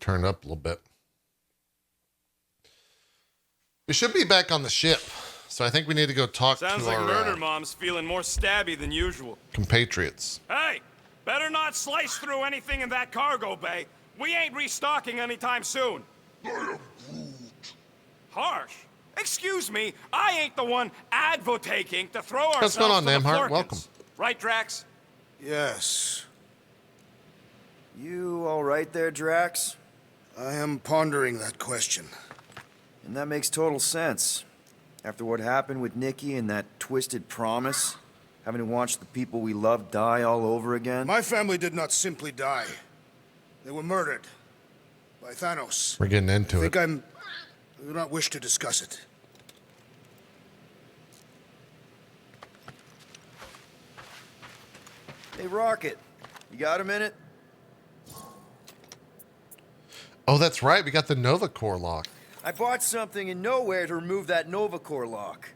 turn up a little bit. We should be back on the ship, so I think we need to go talk Sounds to like our Murder Mom's feeling more stabby than usual. compatriots. Hey, better not slice through anything in that cargo bay. We ain't restocking anytime soon. Harsh. Excuse me, I ain't the one advocating to throw ourselves What's going on, to the Namhart? Florkins. Welcome. Right, Drax? Yes, You all right there, Drax? I am pondering that question. And that makes total sense. After what happened with Nikki and that twisted promise, having to watch the people we love die all over again. My family did not simply die. They were murdered by Thanos. We're getting into it. I do not wish to discuss it. Hey, Rocket, you got a minute? Oh, that's right. We got the Nova Core lock. I bought something in Nowhere to remove that Nova Core lock.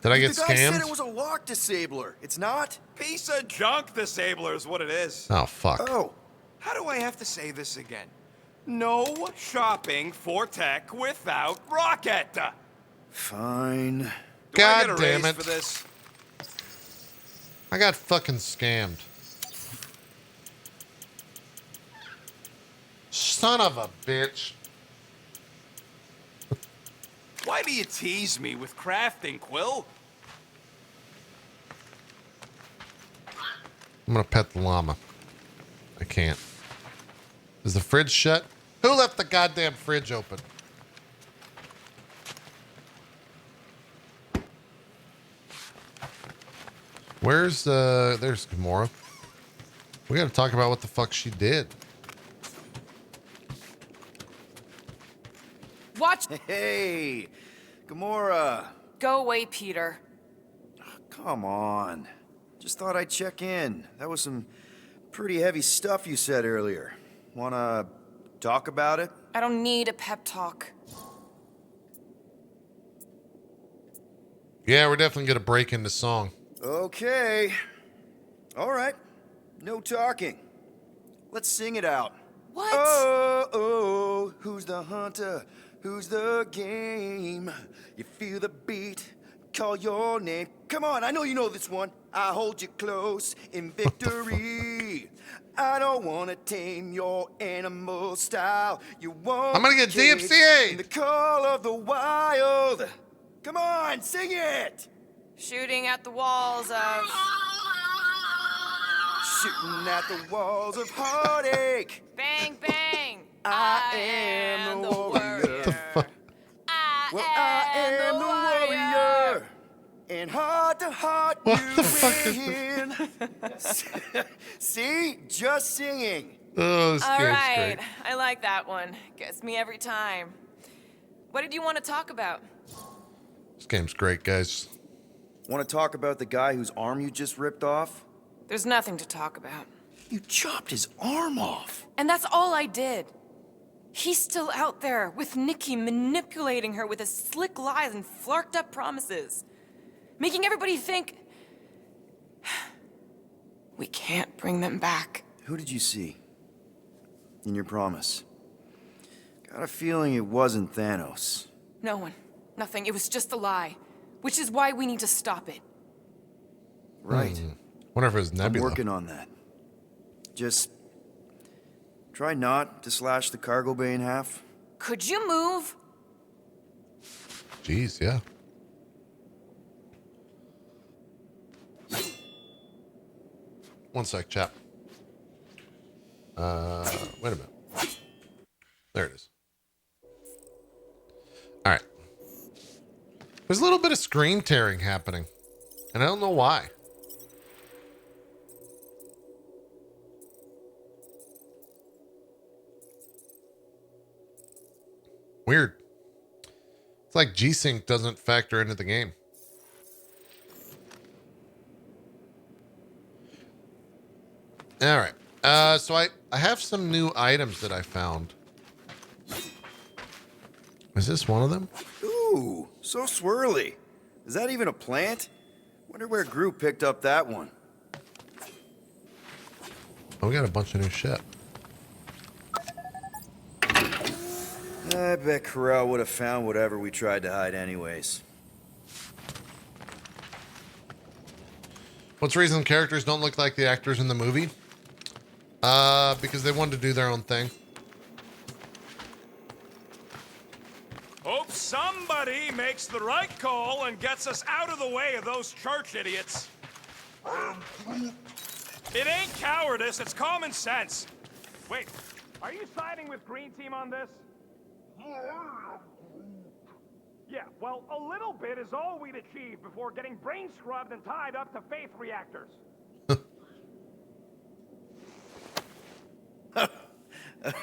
Did I get The guy said scammed? it was a lock disabler. It's not? Piece of junk disabler is what it is. Oh, fuck. Oh, How do I have to say this again? No shopping for tech without Rocket. fine. Do I God get a damn raise it. for this? I got fucking scammed. Son of a bitch. Why do you tease me with crafting, Quill? I'm gonna pet the llama. I can't. Is the fridge shut? Who left the goddamn fridge open? Where's there's Gamora. We gotta talk about what the fuck she did. Watch. Hey, Gamora. Go away, Peter. Come on. Just thought I'd check in. That was some pretty heavy stuff you said earlier. Wanna talk about it? I don't need a pep talk. Yeah, we're definitely gonna break into song. Okay. All right. No talking. Let's sing it out. What? Oh, who's the hunter? Who's the game? You feel the beat, call your name. Come on, I know you know this one. I hold you close in victory. I don't wanna tame your animal style. You won't. I'm gonna get cage DMCA'd. in the call of the wild. Come on, sing it. Shooting at the walls of... Shooting at the walls of heartache. Bang, bang! I am the warrior. The fuck? Well, I am the warrior. And heart to heart, What you the fuck is win. See? Just singing. Oh, this All game's right, great. I like that one. Gets me every time. What did you want to talk about? This game's great, guys. Want to talk about the guy whose arm you just ripped off? There's nothing to talk about. You chopped his arm off. And that's all I did. He's still out there with Nikki manipulating her with his slick lies and flarked up promises. Making everybody think... we can't bring them back. Who did you see? In your promise? Got a feeling it wasn't Thanos. No one. Nothing. It was just a lie. Which is why we need to stop it. Right. Wonder if it was I'm Nebula. working on that. Just try not to slash the cargo bay in half. Could you move? Jeez, yeah. One sec, chap. Wait a minute. There it is. All right. There's a little bit of screen tearing happening, and I don't know why. Weird. It's like G-Sync doesn't factor into the game. All right. So I have some new items that I found. Is this one of them? Ooh, so swirly. Is that even a plant? Wonder where Groot picked up that one. Oh, we got a bunch of new shit. I bet Corral would have found whatever we tried to hide anyways. What's the reason characters don't look like the actors in the movie? Because they wanted to do their own thing. Hope somebody makes the right call and gets us out of the way of those church idiots. It ain't cowardice, it's common sense. Wait, are you siding with Green Team on this? Yeah, well, a little bit is all we'd achieve before getting brain scrubbed and tied up to faith reactors.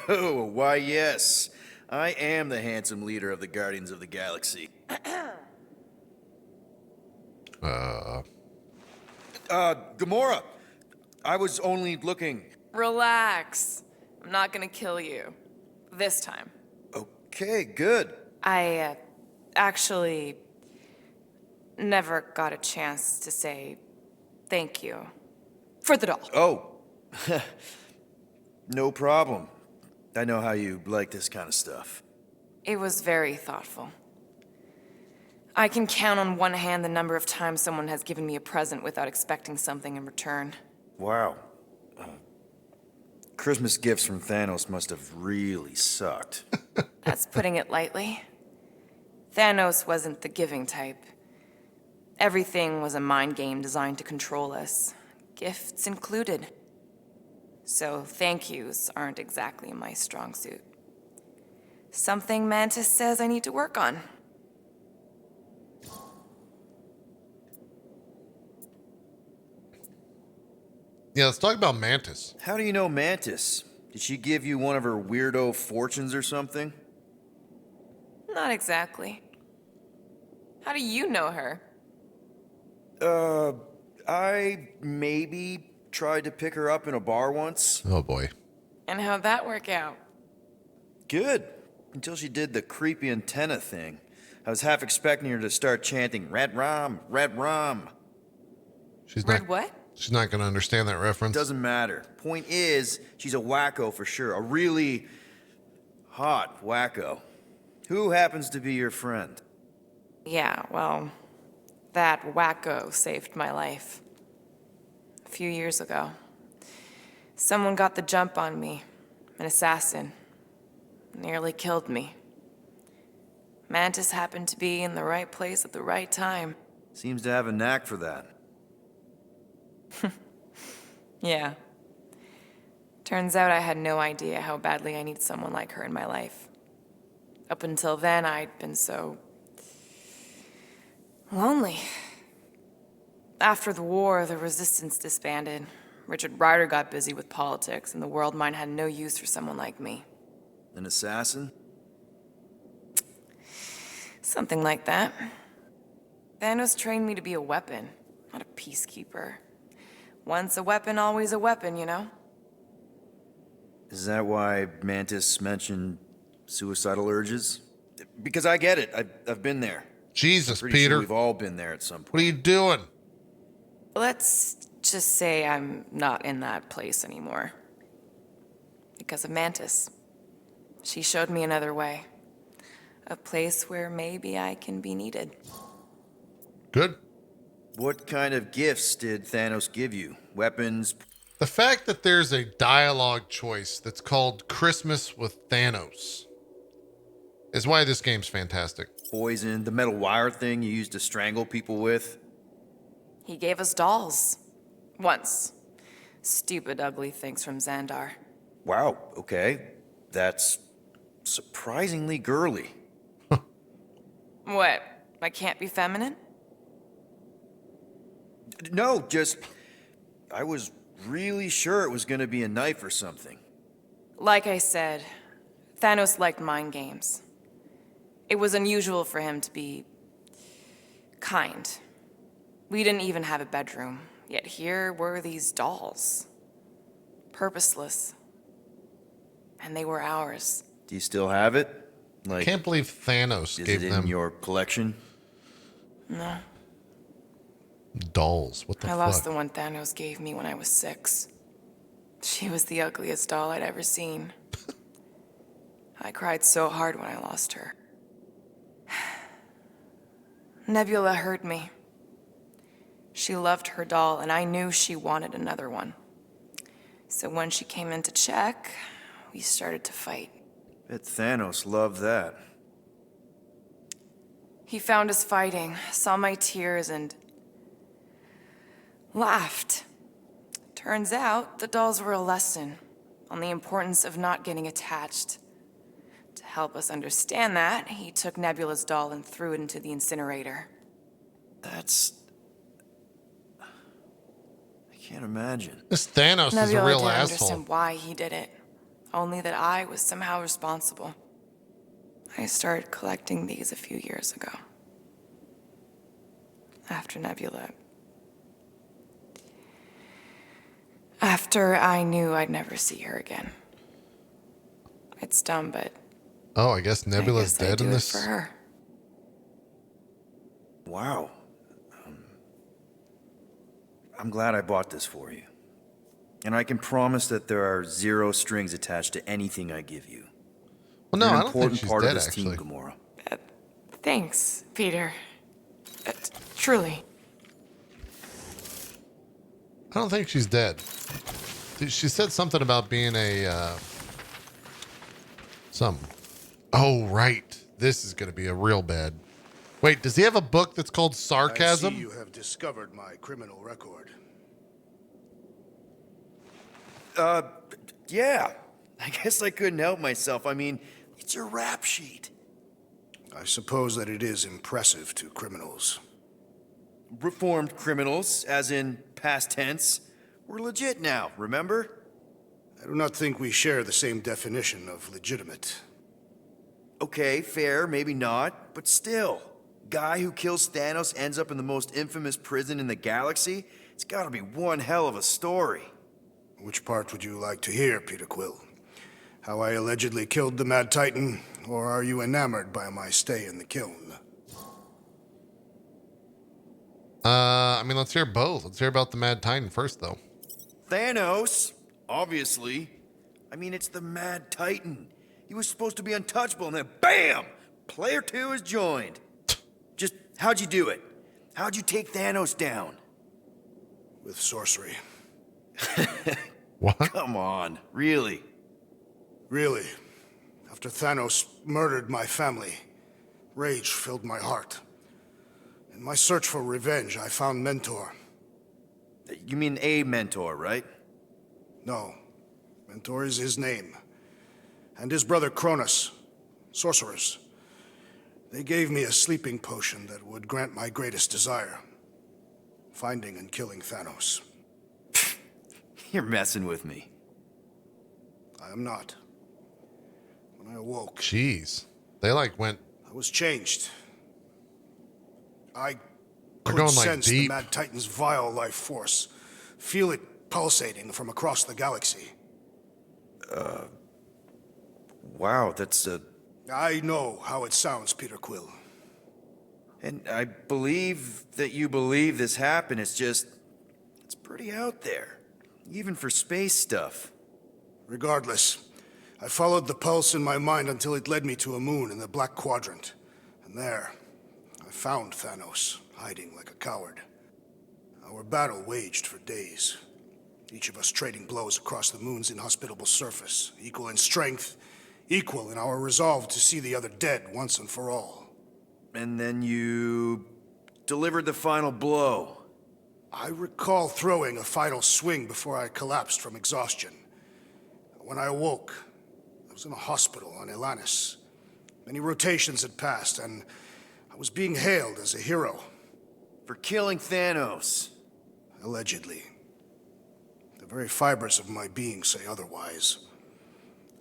Oh, why yes. I am the handsome leader of the Guardians of the Galaxy. Gamora! I was only looking. Relax. I'm not gonna kill you. This time. Okay, good. I, actually never got a chance to say thank you for the doll. Oh. No problem. I know how you like this kind of stuff. It was very thoughtful. I can count on one hand the number of times someone has given me a present without expecting something in return. Wow. Christmas gifts from Thanos must have really sucked. That's putting it lightly. Thanos wasn't the giving type. Everything was a mind game designed to control us, gifts included. So thank yous aren't exactly my strong suit. Something Mantis says I need to work on. Yeah, let's talk about Mantis. How do you know Mantis? Did she give you one of her weirdo fortunes or something? Not exactly. How do you know her? I maybe tried to pick her up in a bar once. Oh boy. And how'd that work out? Good. Until she did the creepy antenna thing. I was half expecting her to start chanting, Red Rum, Red Rum. She's Red not. what? She's not going to understand that reference. Doesn't matter. Point is, she's a wacko for sure. A really hot wacko. Who happens to be your friend? Yeah, well, that wacko saved my life. A few years ago. Someone got the jump on me. An assassin. Nearly killed me. Mantis happened to be in the right place at the right time. Seems to have a knack for that. Yeah. Turns out I had no idea how badly I need someone like her in my life. Up until then, I'd been so lonely. After the war, the resistance disbanded. Richard Ryder got busy with politics, and the world mine had no use for someone like me. An assassin? Something like that. Thanos trained me to be a weapon, not a peacekeeper. Once a weapon, always a weapon, you know? Is that why Mantis mentioned suicidal urges? Because I get it. I've been there. Jesus, Pretty Peter. sure we've all been there at some point. What are you doing? Let's just say I'm not in that place anymore. Because of Mantis. She showed me another way. A place where maybe I can be needed. Good. What kind of gifts did Thanos give you? Weapons? The fact that there's a dialogue choice that's called Christmas with Thanos is why this game's fantastic. Poison? The metal wire thing you used to strangle people with? He gave us dolls. Once. Stupid, ugly things from Xandar. Wow, okay. That's surprisingly girly. What? I can't be feminine? No, just... I was really sure it was gonna be a knife or something. Like I said, Thanos liked mind games. It was unusual for him to be kind. We didn't even have a bedroom, yet here were these dolls. Purposeless. And they were ours. Do you still have it? I Like, can't believe Thanos is gave it in them your collection? No. dolls. What the I fuck? lost the one Thanos gave me when I was 6. She was the ugliest doll I'd ever seen. I cried so hard when I lost her. Nebula hurt me. She loved her doll, and I knew she wanted another one. So when she came in to check, we started to fight. Bet Thanos loved that. He found us fighting, saw my tears, and laughed. Turns out, the dolls were a lesson on the importance of not getting attached. To help us understand that, he took Nebula's doll and threw it into the incinerator. That's... I can't imagine. This Thanos is a Nebula real didn't asshole. understand why he did it, only that I was somehow responsible. I started collecting these a few years ago. After Nebula. After I knew I'd never see her again. It's dumb, but Oh, I guess Nebula's I dead do in it this. for her. Wow. I'm glad I bought this for you. And I can promise that there are 0 strings attached to anything I give you. Well, no, You're I an don't think important she's part dead, of this actually. team, Gamora. Thanks, Peter. Truly. I don't think she's dead. She said something about being a, Oh, right. This is going to be a real bad. Wait, does he have a book that's called I see Sarcasm? you have discovered my criminal record. Yeah. I guess I couldn't help myself. I mean, it's a rap sheet. I suppose that it is impressive to criminals. Reformed criminals, as in past tense. We're legit now, remember? I do not think we share the same definition of legitimate. Okay, fair, maybe not, but still. Guy who kills Thanos ends up in the most infamous prison in the galaxy? It's gotta be one hell of a story. Which part would you like to hear, Peter Quill? How I allegedly killed the Mad Titan, or are you enamored by my stay in the kiln? I mean, let's hear both. Let's hear about the Mad Titan first, though. Thanos, obviously. I mean, it's the Mad Titan. He was supposed to be untouchable, and then BAM! Player 2 is joined. Just, how'd you do it? How'd you take Thanos down? With sorcery. What? Come on, really? Really, after Thanos murdered my family, rage filled my heart. In my search for revenge, I found Mentor. You mean a mentor, right? No, Mentor is his name. And his brother Cronus, sorcerers. They gave me a sleeping potion that would grant my greatest desire. Finding and killing Thanos. You're messing with me. I am not. When I awoke, Jeez. They like went. I was changed. I They're could going, like, sense deep. the Mad Titan's vile life force. Feel it pulsating from across the galaxy. Wow, that's a... I know how it sounds, Peter Quill. And I believe that you believe this happened. It's just... It's pretty out there. Even for space stuff. Regardless, I followed the pulse in my mind until it led me to a moon in the Black Quadrant. And there, I found Thanos, hiding like a coward. Our battle waged for days. Each of us trading blows across the moon's inhospitable surface, equal in strength, equal in our resolve to see the other dead once and for all. And then you... delivered the final blow. I recall throwing a final swing before I collapsed from exhaustion. When I awoke, I was in a hospital on Atlantis. Many rotations had passed, and I was being hailed as a hero. For killing Thanos. Allegedly. The very fibers of my being say otherwise.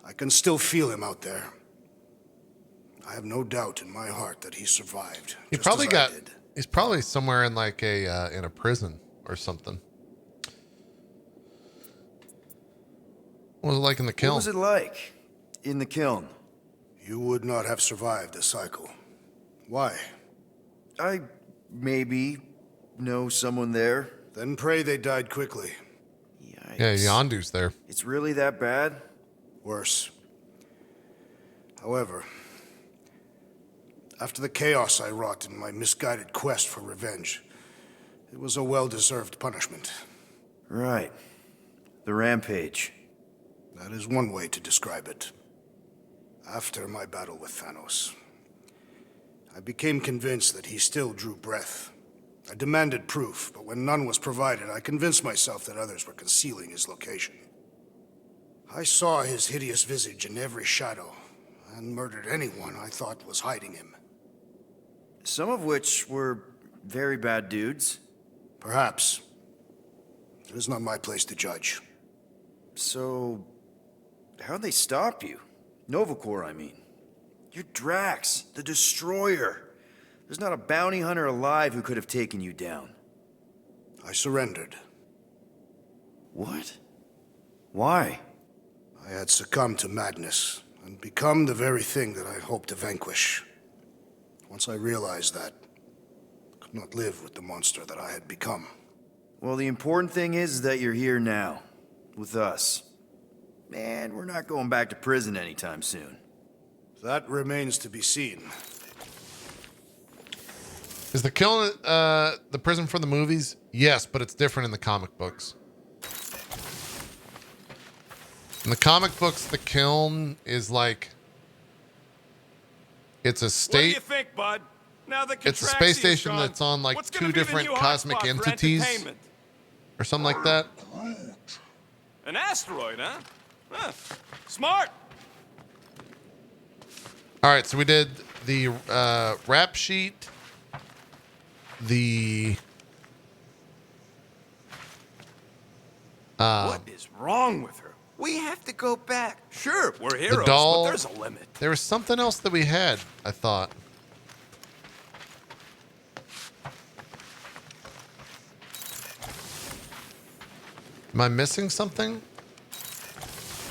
I can still feel him out there. I have no doubt in my heart that he survived. He just probably as I got. did. He's probably somewhere in like in a prison or something. What was it like in the What kiln? was it like? In the kiln? You would not have survived a cycle. Why? I maybe know someone there. Then pray they died quickly. Yeah, Yeah, Yikes. Yondu's there. It's really that bad? Worse. However, after the chaos I wrought in my misguided quest for revenge, it was a well-deserved punishment. Right. The rampage. That is one way to describe it. After my battle with Thanos, I became convinced that he still drew breath. I demanded proof, but when none was provided, I convinced myself that others were concealing his location. I saw his hideous visage in every shadow, and murdered anyone I thought was hiding him. Some of which were very bad dudes. Perhaps. It is not my place to judge. So, how'd they stop you? Novacore, I mean. You're Drax, the Destroyer. There's not a bounty hunter alive who could have taken you down. I surrendered. What? Why? I had succumbed to madness, and become the very thing that I hoped to vanquish. Once I realized that, I could not live with the monster that I had become. Well, the important thing is that you're here now, with us. And we're not going back to prison anytime soon. That remains to be seen. Is the kiln the prison for the movies? Yes, but it's different in the comic books. In the comic books, the kiln is like... It's a What do state... you think, bud? Now that It's a Contraxia's space station gone, that's on like what's two gonna be the different new cosmic hotspot for entities entertainment? or something like that. An asteroid, huh? Huh. Smart. All right, so we did the rap sheet, the What is wrong with her? We have to go back. Sure, we're heroes, doll. but there's a limit. there was something else that we had, I thought. Am I missing something?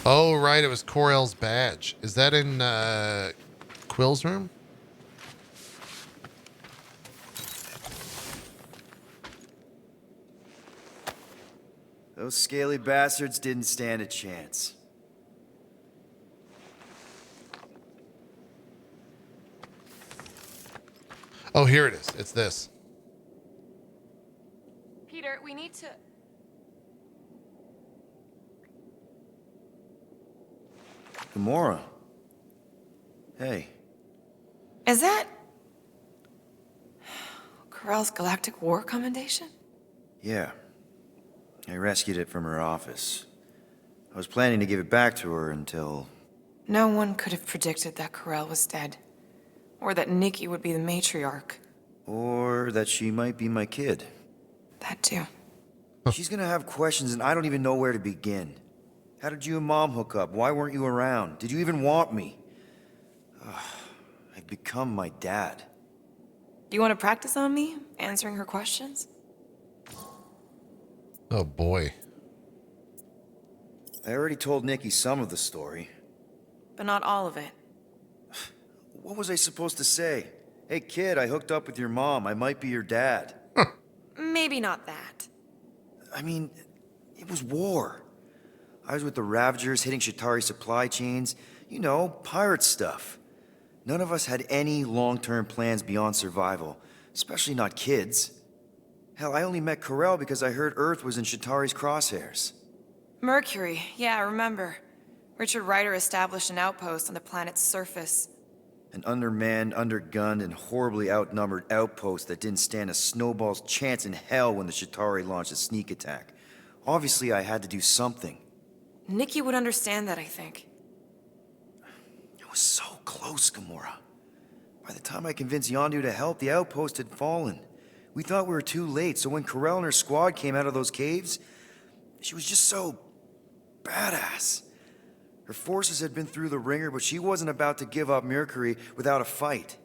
Oh, right, it was Cor-El's badge. Is that in Quill's room? Those scaly bastards didn't stand a chance. Oh, here it is. It's this. Peter, we need to... Gamora. Hey. Is that... Corell's Galactic War Commendation? Yeah. I rescued it from her office. I was planning to give it back to her until... No one could have predicted that Corell was dead. Or that Nikki would be the matriarch. Or that she might be my kid. That too. She's gonna have questions and I don't even know where to begin. How did you and Mom hook up? Why weren't you around? Did you even want me? I've become my dad. Do you want to practice on me, answering her questions? Oh, boy. I already told Nikki some of the story. But not all of it. What was I supposed to say? Hey kid, I hooked up with your mom. I might be your dad. Maybe not that. I mean, it was war. I was with the Ravagers hitting Shatari supply chains. You know, pirate stuff. None of us had any long-term plans beyond survival, especially not kids. Hell, I only met Corell because I heard Earth was in Shatari's crosshairs. Mercury, yeah, I remember. Richard Ryder established an outpost on the planet's surface. An undermanned, undergunned, and horribly outnumbered outpost that didn't stand a snowball's chance in hell when the Shatari launched a sneak attack. Obviously, I had to do something. Nikki would understand that, I think. It was so close, Gamora. By the time I convinced Yondu to help, the outpost had fallen. We thought we were too late, so when Corell and her squad came out of those caves, she was just so badass. Her forces had been through the ringer, but she wasn't about to give up Mercury without a fight.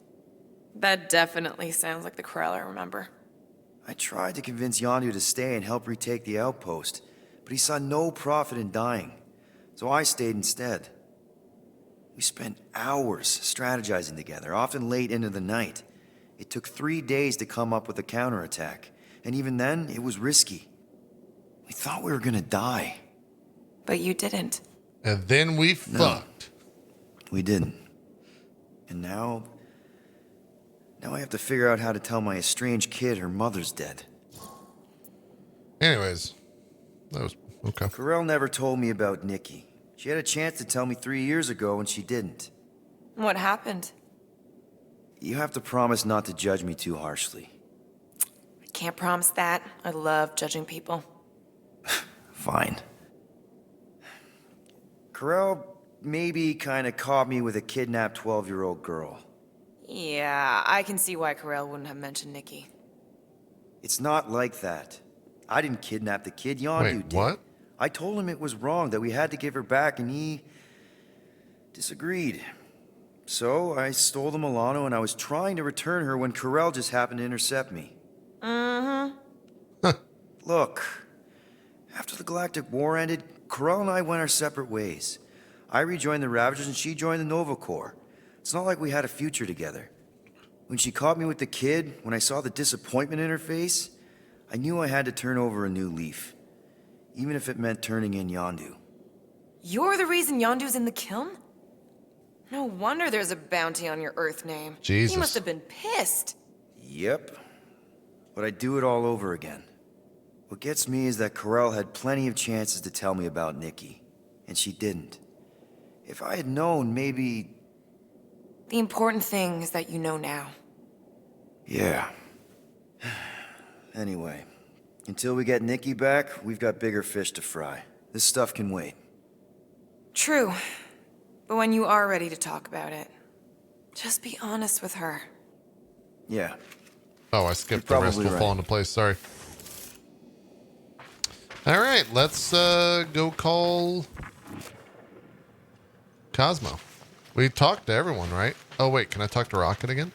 That definitely sounds like the Corell I remember. I tried to convince Yondu to stay and help retake the outpost, but he saw no profit in dying, so I stayed instead. We spent hours strategizing together, often late into the night. It took 3 days to come up with a counterattack, and even then, it was risky. We thought we were gonna die. But you didn't. And then we fucked. We didn't. And now I have to figure out how to tell my estranged kid her mother's dead. Anyways, that was okay. Carell never told me about Nikki. She had a chance to tell me 3 years ago and she didn't. What happened? You have to promise not to judge me too harshly. I can't promise that. I love judging people. Fine. Carell maybe kind of caught me with a kidnapped 12-year-old girl. Yeah, I can see why Carell wouldn't have mentioned Nikki. It's not like that. I didn't kidnap the kid, Yondu Wait, did. what? I told him it was wrong, that we had to give her back, and he disagreed. So I stole the Milano, and I was trying to return her when Carell just happened to intercept me. Mm-hmm. Look, after the Galactic War ended, Carell and I went our separate ways. I rejoined the Ravagers, and she joined the Nova Corps. It's not like we had a future together. When she caught me with the kid, when I saw the disappointment in her face, I knew I had to turn over a new leaf. Even if it meant turning in Yondu. You're the reason Yondu's in the kiln? No wonder there's a bounty on your Earth name. Jesus. He must have been pissed. Yep. But I'd do it all over again. What gets me is that Carell had plenty of chances to tell me about Nikki. And she didn't. If I had known, maybe... The important thing is that you know now. Yeah. Anyway, until we get Nikki back, we've got bigger fish to fry. This stuff can wait. True. But when you are ready to talk about it, just be honest with her. Yeah. Oh, I skipped the You're rest. Will probably fall right. into place. Sorry. All right, let's go call Cosmo. We talked to everyone, right? Oh, wait, can I talk to Rocket again?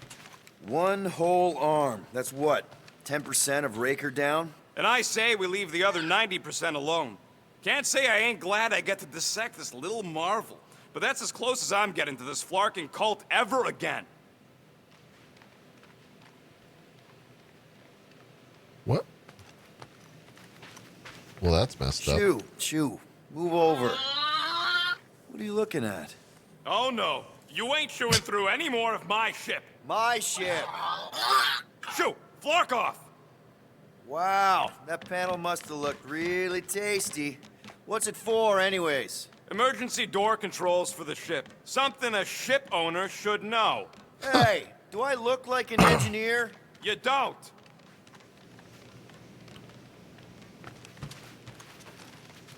One whole arm. That's what? 10% of Raker down? And I say we leave the other 90% alone. Can't say I ain't glad I get to dissect this little marvel. But that's as close as I'm getting to this flarking cult ever again. What? Well, that's messed up. Chew. Move over. What are you looking at? Oh no, you ain't chewing through any more of my ship. My ship. Shoo, flark off. Wow, that panel must have looked really tasty. What's it for, anyways? Emergency door controls for the ship. Something a ship owner should know. Hey, do I look like an engineer? You don't.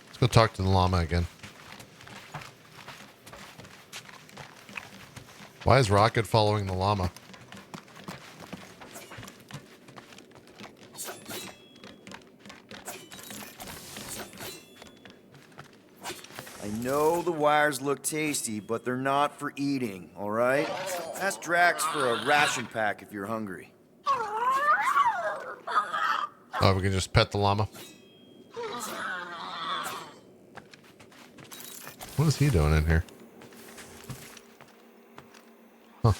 Let's go talk to the llama again. Why is Rocket following the llama? I know the wires look tasty, but they're not for eating, all right? Ask Drax for a ration pack if you're hungry. Oh, we can just pet the llama. What is he doing in here? Huh.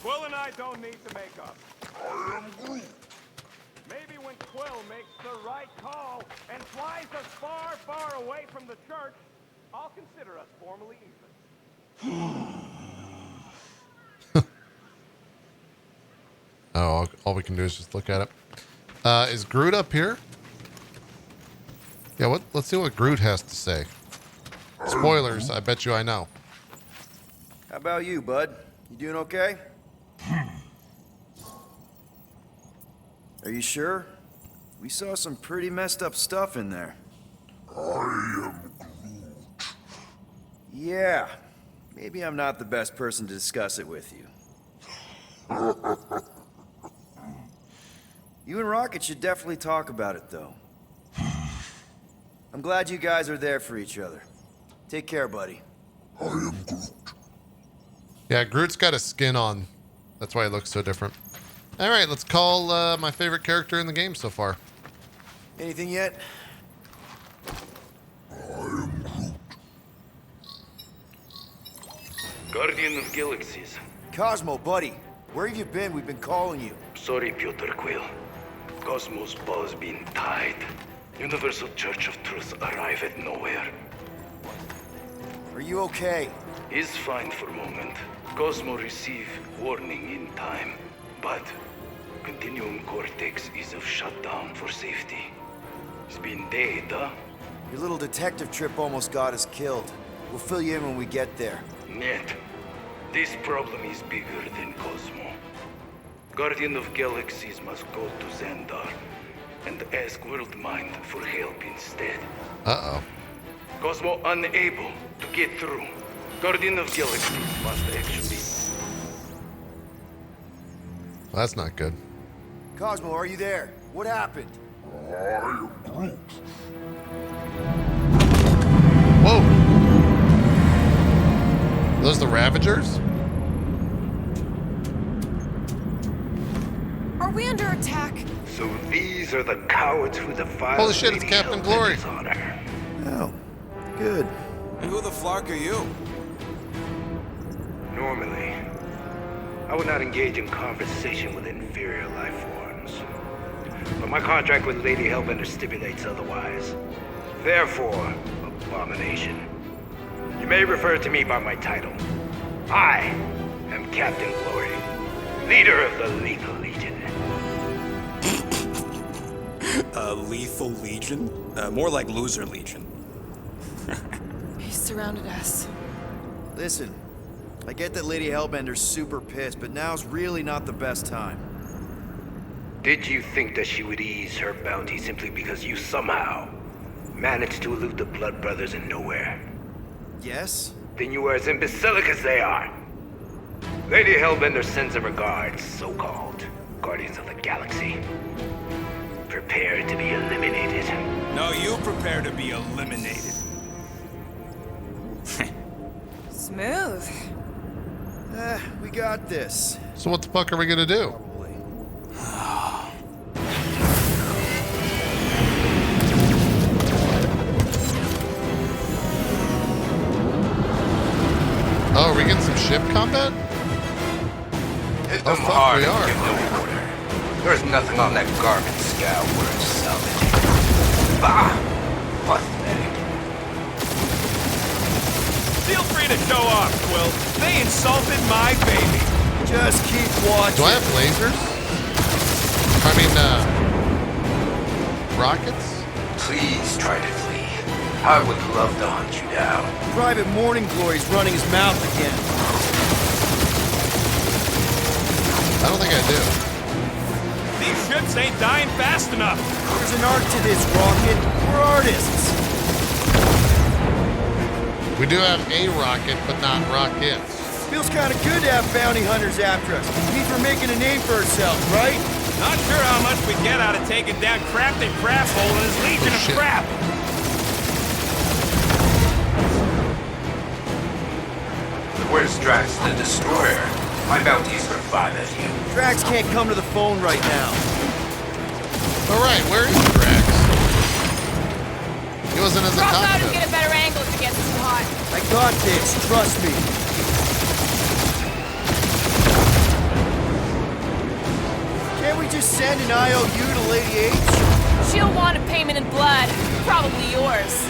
Quill and I don't need to make up. Maybe when Quill makes the right call and flies us far, far away from the church, I'll consider us formally even. Oh, all we can do is just look at it. Is Groot up here? Yeah, let's see what Groot has to say. Spoilers, I bet you I know. How about you, bud? You doing okay? Are you sure? We saw some pretty messed up stuff in there. I am Groot. Yeah. Maybe I'm not the best person to discuss it with you. You and Rocket should definitely talk about it, though. I'm glad you guys are there for each other. Take care, buddy. I am Groot. Yeah, Groot's got a skin on. That's why he looks so different. All right, let's call my favorite character in the game so far. Anything yet? Guardian of Galaxies. Cosmo, buddy. Where have you been? We've been calling you. Sorry, Peter Quill. Cosmos' ball's being tied. Universal Church of Truth arrive at nowhere. Are you okay? He's fine for a moment. Cosmo receive warning in time. But Continuum Cortex is of shutdown for safety. It's been dead, huh? Your little detective trip almost got us killed. We'll fill you in when we get there. Net. This problem is bigger than Cosmo. Guardian of Galaxies must go to Xandar and ask Worldmind for help instead. Uh-oh. Cosmo unable to get through. Guardian of Galaxies must actually... Well, that's not good. Cosmo, are you there? What happened? Whoa! Those the Ravagers? Are we under attack? So these are the cowards who defiled... Holy shit, it's Captain Glory. Honor. Oh, good. And who the flark are you? Normally, I would not engage in conversation with inferior life forms. But my contract with Lady Hellbender stipulates otherwise. Therefore, abomination. You may refer to me by my title. I am Captain Glory, leader of the Lethal Legion. Lethal Legion? More like Loser Legion. He surrounded us. Listen, I get that Lady Hellbender's super pissed, but now's really not the best time. Did you think that she would ease her bounty simply because you somehow managed to elude the Blood Brothers in nowhere? Yes? Then you are as imbecilic as they are. Lady Hellbender sends her regards, so-called Guardians of the Galaxy. Prepare to be eliminated. No, you prepare to be eliminated. Smooth. We got this. So what the fuck are we gonna do? Probably. Oh, are we getting some ship combat? Hit Oh, them fuck, hard we and are. give no order. There's nothing on that garbage scow worth salvaging. Bah! Pathetic. Feel free to show off, Quill. They insulted my baby. Just keep watching. Do I have lasers? I mean, rockets? Please try to flee. I would love to hunt you down. Private Morning Glory's running his mouth again. I don't think I do. These ships ain't dying fast enough. There's an art to this, Rocket. We're artists. We do have a rocket, but not rockets. Feels kind of good to have bounty hunters after us. Means we're making a name for ourselves, right? Not sure how much we get out of taking down Crafted Crafthole and his legion of shit. crap. Where's Drax the Destroyer? My bounty's for 5 of you. Drax can't come to the phone right now. All right, where is Drax? He wasn't in the Drop out and cockpit. get a better angle if it gets too hot. I got this, trust me. Can't we just send an IOU to Lady H? She'll want a payment in blood. Probably yours.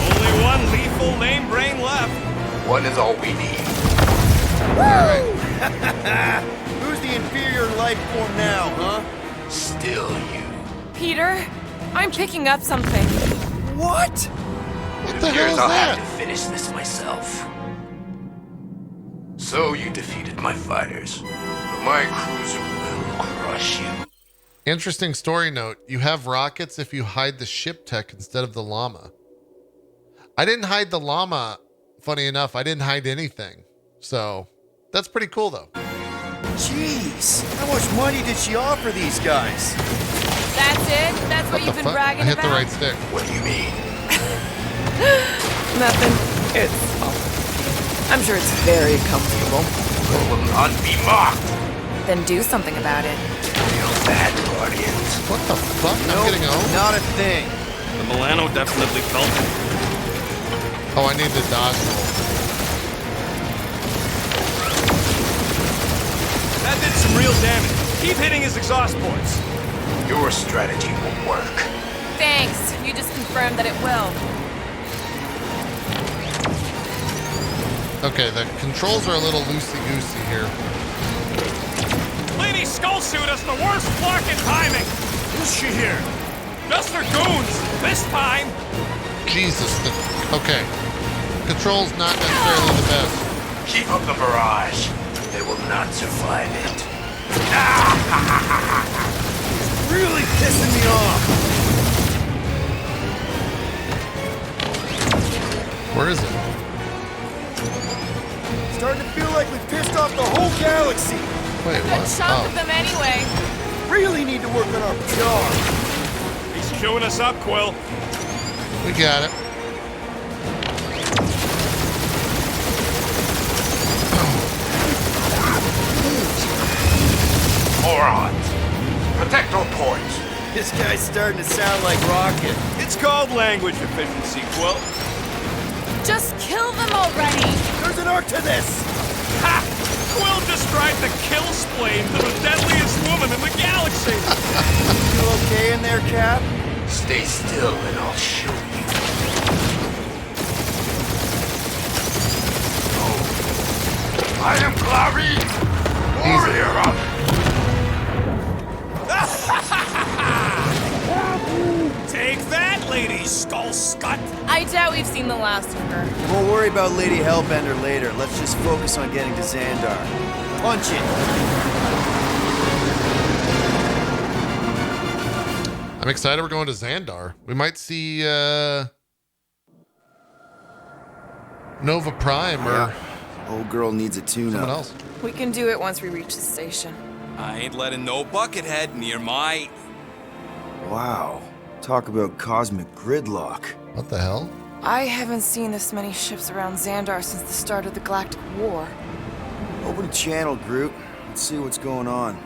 Only one lethal name brain left. One is all we need. Who's the inferior life form now, huh? Still you. Peter, I'm picking up something. What? What It the hell appears is I'll that? have to finish this myself. So you defeated my fighters, but my cruiser will crush you. Interesting story note. You have rockets if you hide the ship tech instead of the llama. I didn't hide the llama. Funny enough, I didn't hide anything. So that's pretty cool though. Jeez, how much money did she offer these guys? That's it? That's what What you've the been fuck? bragging I hit about? the right stick. What do you mean? Nothing. It's I'm sure it's very comfortable. You will not be mocked. Then do something about it. Feel bad, Guardians. What the fuck? I'm getting owned? Not a thing. The Milano definitely felt it. Oh, I need to dodge roll. did some real damage. Keep hitting his exhaust ports. Your strategy will work. Thanks. You just confirmed that it will. Okay, the controls are a little loosey-goosey here. Lady Skullsuit has the worst fucking timing. Who's she here? Just her goons. This time. Jesus. Okay. Controls not necessarily the best. Keep up the barrage. They will not survive it. Really pissing me off. Where is it? Starting to feel like we pissed off the whole galaxy. Wait, Good what? chunk of them anyway. Really need to work on our PR. He's queuing us up, Quill. We got it. Morons. Protect our ports. This guy's starting to sound like Rocket. It's called language efficiency, Quill. Just kill them already. There's an art to this. Ha! Quill described the kill splane to the deadliest woman in the galaxy. You okay in there, Cap? Stay still and I'll show you. Oh. I am Clary, warrior of... Take that, Lady Skullscut. I doubt we've seen the last of her. We'll worry about Lady Hellbender later. Let's just focus on getting to Xandar. Punch it. I'm excited we're going to Xandar. We might see Nova Prime or Old girl needs a tune-up. someone else. We can do it once we reach the station. I ain't letting no buckethead near my... Wow. Talk about cosmic gridlock. What the hell? I haven't seen this many ships around Xandar since the start of the Galactic War. Open a channel, Groot. Let's see what's going on.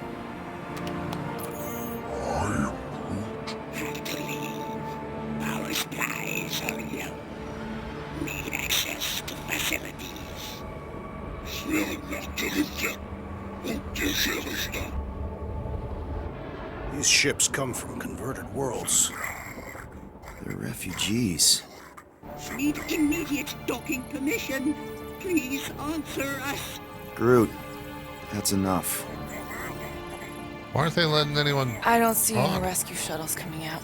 Our skies are yellow. Need access to facilities. These ships come from converted worlds. They're refugees. Need immediate docking permission. Please answer us. Groot, that's enough. Why aren't they letting anyone? I don't see any talk? rescue shuttles coming out.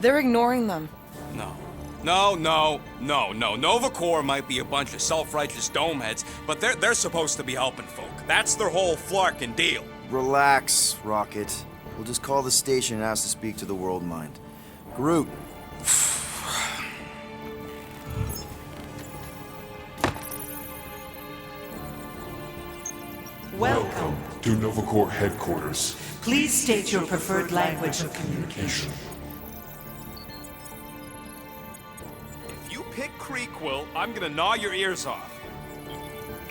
They're ignoring them. No. Nova Corps might be a bunch of self-righteous domeheads, but they're supposed to be helping folk. That's their whole flarkin' deal. Relax, Rocket. We'll just call the station and ask to speak to the World Mind. Groot. Welcome to Nova Corps headquarters. Please state your preferred language of communication. If you pick Kree, Quill, I'm gonna gnaw your ears off.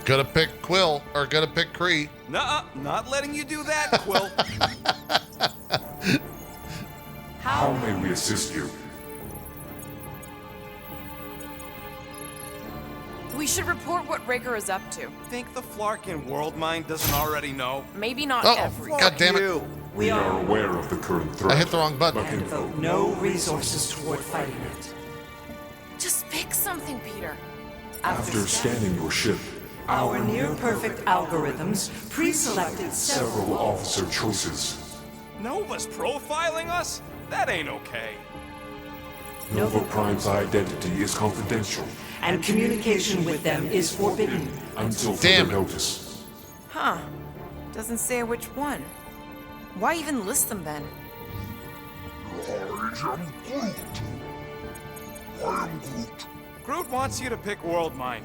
Gotta pick Quill or gotta pick Kree. Nuh-uh, not letting you do that, Quill. How may we assist you? We should report what Rigger is up to. Think the Flarkin World Mind doesn't already know? Maybe not Oh, every. God damn it! We are aware of the current threat. I hit the wrong button. but And can devote no resources toward fighting it. Just pick something, Peter. After scanning your ship, Our near-perfect algorithms pre-selected several officer choices. Nova's profiling us? That ain't okay. Nova Prime's identity is confidential and communication with them is forbidden. until Damn further it. notice. Huh. Doesn't say which one. Why even list them then? Groot wants you to pick World Mind.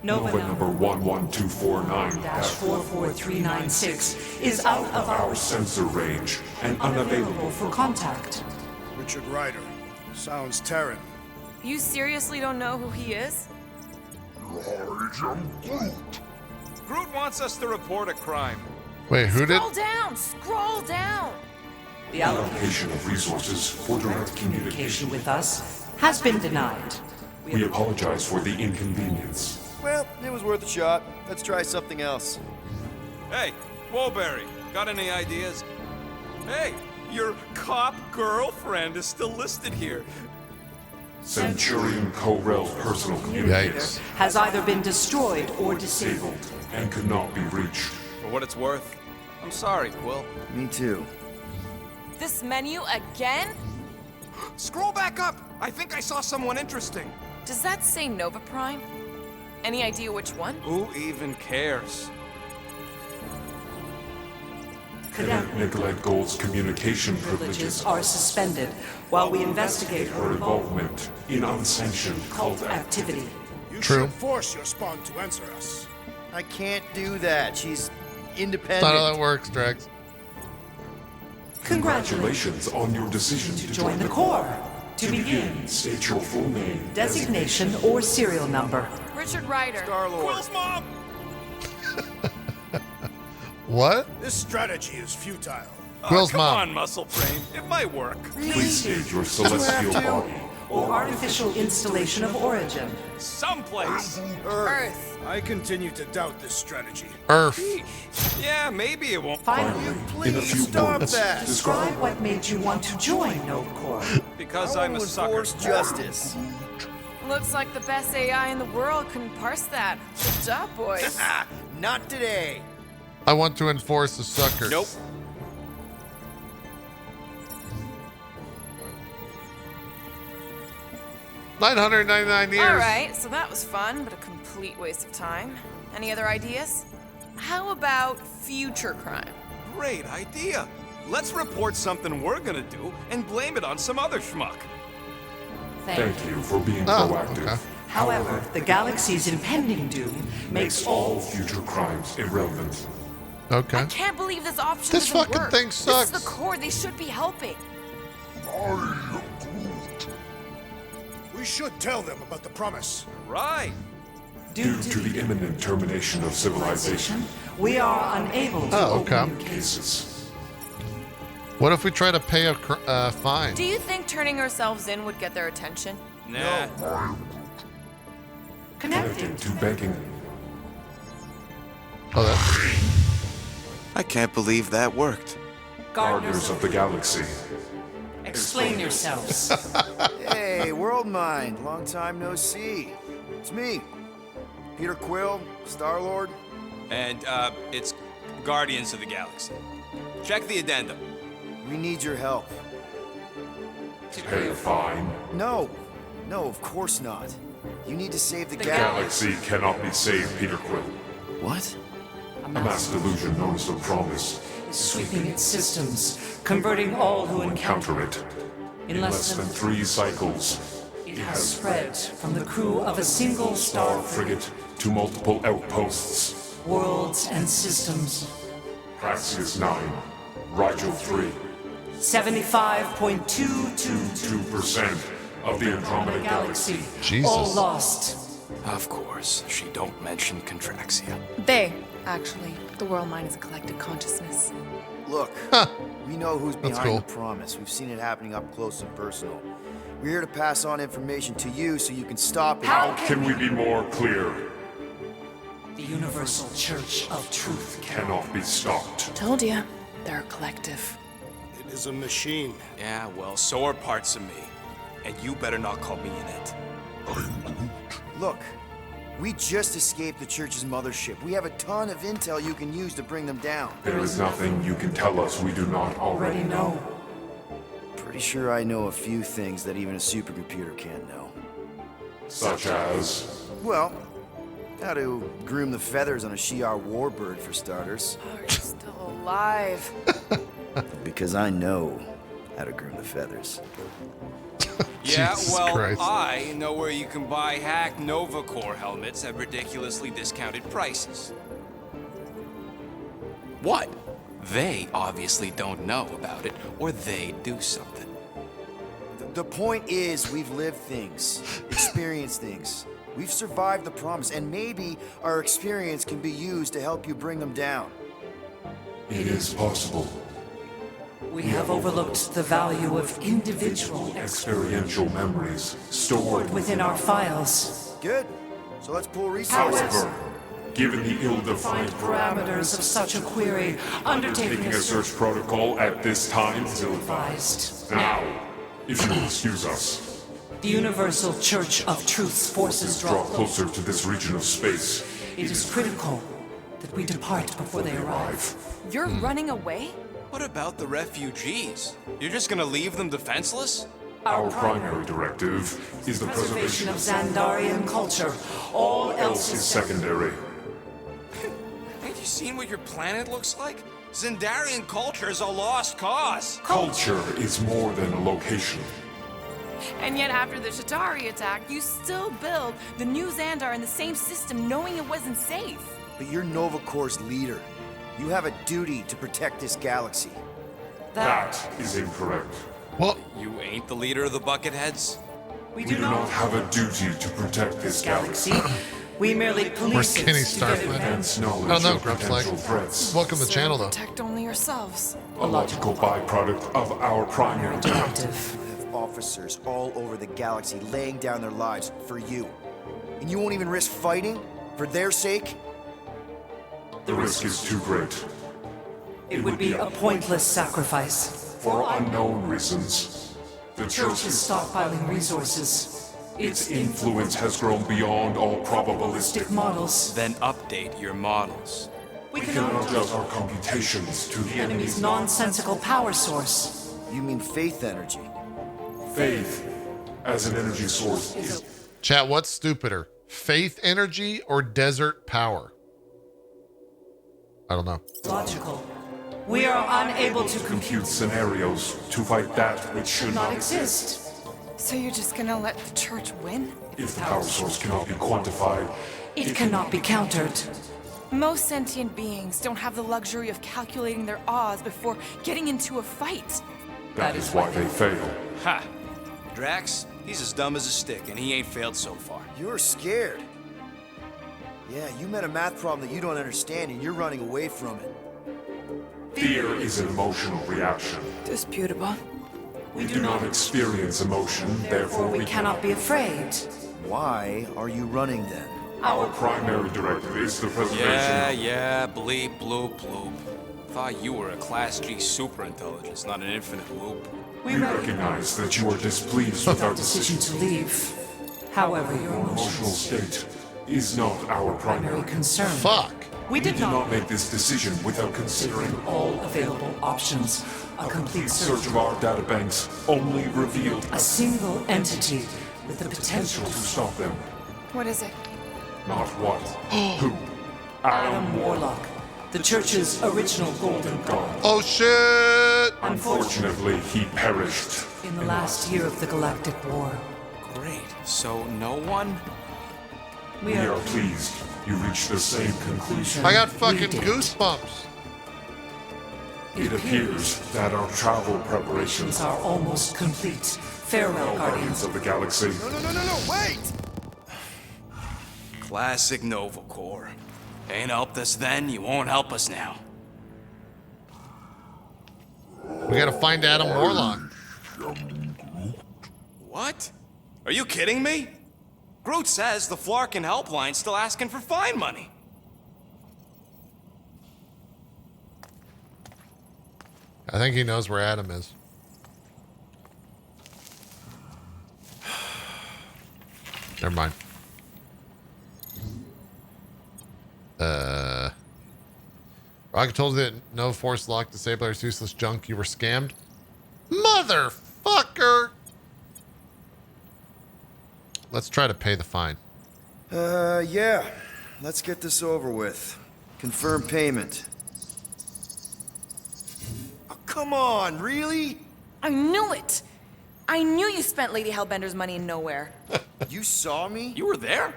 Nova Number 11249 is out of our sensor range and unavailable. available for contact. Richard Ryder. Sounds Terran. You seriously don't know who he is? Groot wants us to report a crime. Wait, who did? Scroll down! Scroll down! The allocation Allocation of resources for direct communication. with us has been denied. We apologize for the inconvenience. Well, it was worth a shot. Let's try something else. Hey, Woolberry, got any ideas? Hey, your cop girlfriend is still listed here. Centurion Co-Rel's personal communicator Yikes. Has either been destroyed or disabled. and cannot be reached. For what it's worth, I'm sorry, Quill. Me too. This menu again? Scroll back up! I think I saw someone interesting. Does that say Nova Prime? Any idea which one? Who even cares? Cadet Nicolette Gold's communication Privileges are suspended while we investigate her involvement in unsanctioned cult activity. You True. should force your spawn to answer us. I can't do that. She's That's independent. not how that works, Drex. Congratulations on your decision to join the Corps. To begin, state your full name, designation or serial number. Richard Ryder. Star-Lord. Quill's mom! What? This strategy is futile. Quill's come mom. on, muscle brain. It might work. Please state your celestial body. Or artificial installation of origin. Someplace. Earth. I continue to doubt this strategy. Earth. Yeah, maybe it won't. Finally, In a few stop words, that. describe what made you want to join Nova Corps. Because I I'm a will sucker. enforce justice. Looks like the best AI in the world couldn't parse that. Good job, boys. Not today. I want to enforce the suckers. Nope. $999 years. All right, so that was fun, but a complete waste of time. Any other ideas? How about future crime? Great idea. Let's report something we're gonna do and blame it on some other schmuck. Thank you for being Oh, proactive. okay. However, the galaxy's impending doom makes All future crimes irrelevant. Okay. I can't believe this option This doesn't fucking work. thing This sucks. is the Corps. They should be helping. We should tell them about the promise. Right. Due to the imminent termination of civilization, we are unable to Oh, okay. open cases. What if we try to pay a fine? Do you think turning ourselves in would get their attention? Nah. connecting. To begging. Oh, that. I can't believe that worked. Gardeners of the Galaxy. Explain yourselves. Hey, World Mind. Long time no see. It's me, Peter Quill, Star-Lord. And, it's Guardians of the Galaxy. Check the addendum. We need your help. Pay a fine. No, of course not. You need to save the The galaxy. Galaxy cannot be saved, Peter Quill. What? A mass delusion known as the Promise. Sweeping its systems, converting all who encounter Counter it. in less than 3 cycles, it has spread from the crew of a single star frigate to multiple outposts. worlds and systems. Praxius 9, Rigel 3, 75.222 2% of the Andromeda Galaxy. Jesus. all lost. Of course, she don't mention Contraxia. They, actually. The world mind is a collective consciousness. Look, we know who's That's behind cool. the promise. We've seen it happening up close and personal. We're here to pass on information to you so you can stop it. How can we be more clear? The Universal Church of Truth. Cannot be stopped. Told ya. They're a collective. It is a machine. Yeah, well, so are parts of me. And you better not call me in it. Look, we just escaped the church's mothership. We have a ton of intel you can use to bring them down. There is nothing you can tell us we do not already Already know. Pretty sure I know a few things that even a supercomputer can't know. Such as... Well, how to groom the feathers on a Shi'ar warbird, for starters. Oh, you're still alive. Because I know how to groom the feathers. Yeah, Jesus well, Christ. I know where you can buy hack Nova Corps helmets at ridiculously discounted prices. What? They obviously don't know about it, or they do something. The point is, we've lived things, experienced things. We've survived the promise, and maybe our experience can be used to help you bring them down. It is possible. We have overlooked the value of individual Experiential memories stored within our files. Good. So let's pull resources. However, Given the ill-defined Parameters of such a query, undertaking a search protocol at this time is ill-advised. Now, if you will excuse us, The Universal Church of Truth's forces draw closer to this region of space. It is critical that we depart before they arrive. You're running away? What about the refugees? You're just gonna leave them defenseless? Our primary directive is the Preservation of Xandarian culture. All else is secondary. Ain't you seen what your planet looks like? Xandarian culture is a lost cause. Culture is more than a location. And yet after the Shatari attack, you still build the new Xandar in the same system knowing it wasn't safe. But you're Nova Corps' leader. You have a duty to protect this galaxy. That is incorrect. Well, You ain't the leader of the Bucketheads? We We do not have a duty to protect this galaxy. We merely police it Kenny to get Starfleet? advance. Knowledge I don't know, of Grumps, like, potential threats. welcome to the channel, though. Protect only yourselves. A logical byproduct of our primary Directive. You have officers all over the galaxy laying down their lives for you. And you won't even risk fighting? For their sake? The risk is too great. It would be a pointless sacrifice. For unknown reasons, the Church is stockpiling resources. its influence has grown beyond all probabilistic. Models. Then update your models. We We cannot cannot adjust our computations to the enemy's nonsensical power source. You mean faith energy? faith as an energy source is Chat, what's stupider? Faith energy or desert power? I don't know. Logical. We are unable to compute scenarios to fight that which should not not exist. So you're just gonna let the church win? If the power source cannot be quantified, It cannot be countered. Most sentient beings don't have the luxury of calculating their odds before getting into a fight. that is why they fail. Ha! Drax, he's as dumb as a stick, and he ain't failed so far. You're scared. Yeah, you met a math problem that you don't understand and you're running away from it. Fear is an emotional reaction. Disputable. We do not experience emotion, therefore We cannot be afraid. Why are you running then? Our primary directive is the preservation Yeah, bleep, bloop, bloop. Thought you were a Class G superintelligence, not an infinite loop. We recognize that you are displeased with our Decision decision. to leave. However, your Emotional emotions state is not our primary. are concern. Fuck. We We did did not not make this decision without considering all available options. A complete search search of our databanks only revealed a single entity with the potential to stop them. What is it? Not what, who. Adam Warlock, the Church's original golden god. Oh shit! Unfortunately, he perished. In the last year of the Galactic War, Great. So no one? we We are are pleased you reached the same conclusion. I got fucking did. goosebumps. It appears that our travel preparations are almost complete. Farewell, Guardians Guardians. of the Galaxy. No, wait! Classic Nova Corps. Ain't helped us then, you won't help us now. We gotta find Adam Warlock. What? Are you kidding me? Groot says the Flarkin helpline's still asking for fine money. I think he knows where Adam is. Never mind. Rocket told you that no force lock disabler is useless junk. You were scammed? Motherfucker! Let's try to pay the fine. Yeah. Let's get this over with. Confirm payment. Oh, come on, really? I knew it! I knew you spent Lady Hellbender's money in nowhere. You saw me? You were there?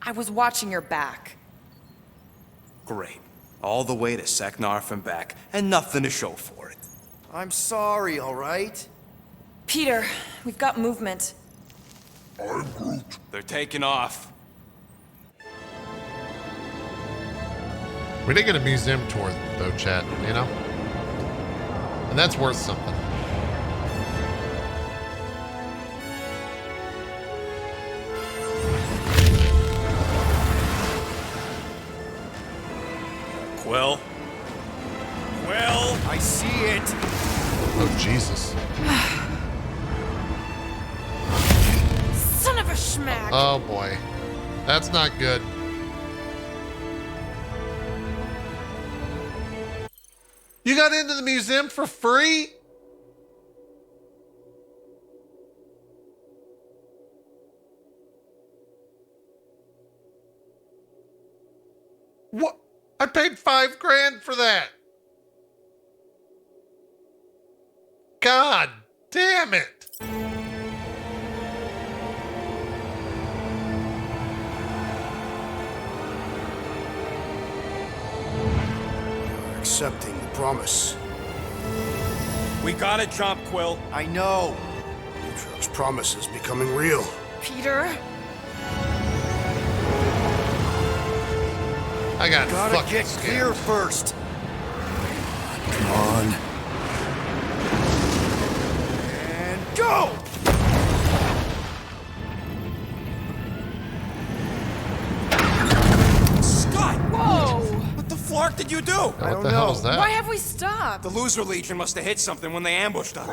I was watching your back. Great. All the way to Seknarf and back, and nothing to show for it. I'm sorry, all right? Peter, we've got movement. They're taking off. We did get a museum tour, though, chat, you know? And that's worth something. Quill? Quill? I see it. Oh, Jesus. Son of a schmack! Oh, boy. That's not good. You got into the museum for free? What? I paid $5,000 for that. God damn it. You're accepting the promise. We gotta jump, Quill. I know. Utro's promise is becoming real. Peter? I got Gotta fucking get scared. clear first. Come on. And go! Scott! Whoa! What the flark did you do? What the hell is that? Why have we stopped? The Loser Legion must have hit something when they ambushed us.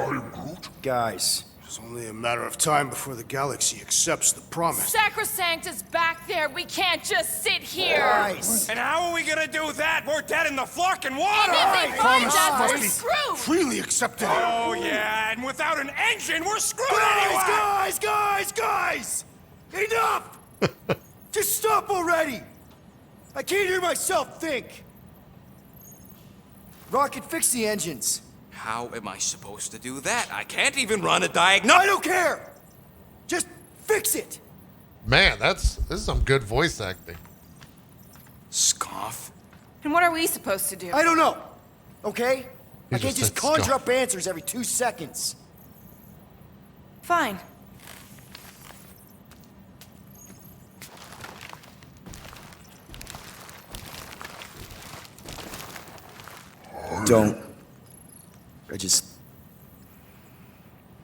Guys, It's only a matter of time before the galaxy accepts the promise. Sacrosanct is back there. We can't just sit here. guys. And how are we gonna do that? We're dead in the flarkin' water! And if they find Promise us, must we're be screwed. freely accepted. Oh, yeah, and without an engine, we're screwed anyway! Guys! Enough! Just stop already! I can't hear myself think. Rocket, fix the engines. How am I supposed to do that? I can't even run a diagnostic. I don't care! Just fix it! Man, this is some good voice acting. Scoff. And what are we supposed to do? I don't know, okay? You I can't just just said conjure scoff. up answers every 2 seconds. Fine. Don't. I just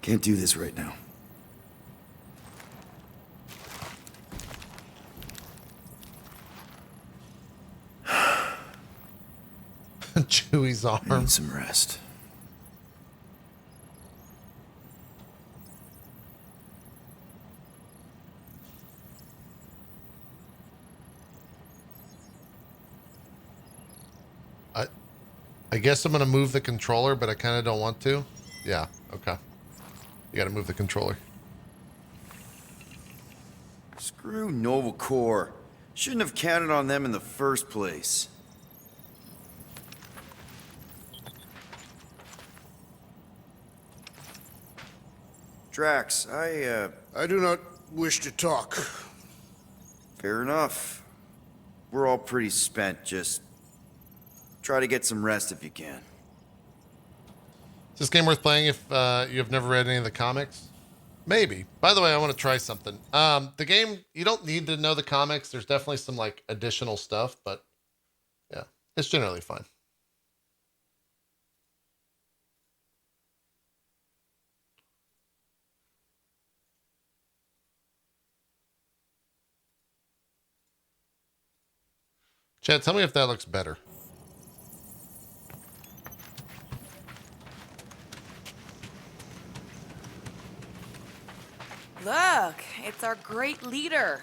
can't do this right now. Chewie's I arm. need some rest. I guess I'm gonna move the controller, but I kind of don't want to. Yeah, okay. You gotta move the controller. Screw Nova Corps. Shouldn't have counted on them in the first place. Drax, I do not wish to talk. Fair enough. We're all pretty spent, just try to get some rest if you can. Is this game worth playing if you have never read any of the comics? Maybe. By the way, I want to try something. The game, you don't need to know the comics. There's definitely some like additional stuff, but yeah, it's generally fine. Chad, tell me if that looks better. Look, it's our great leader.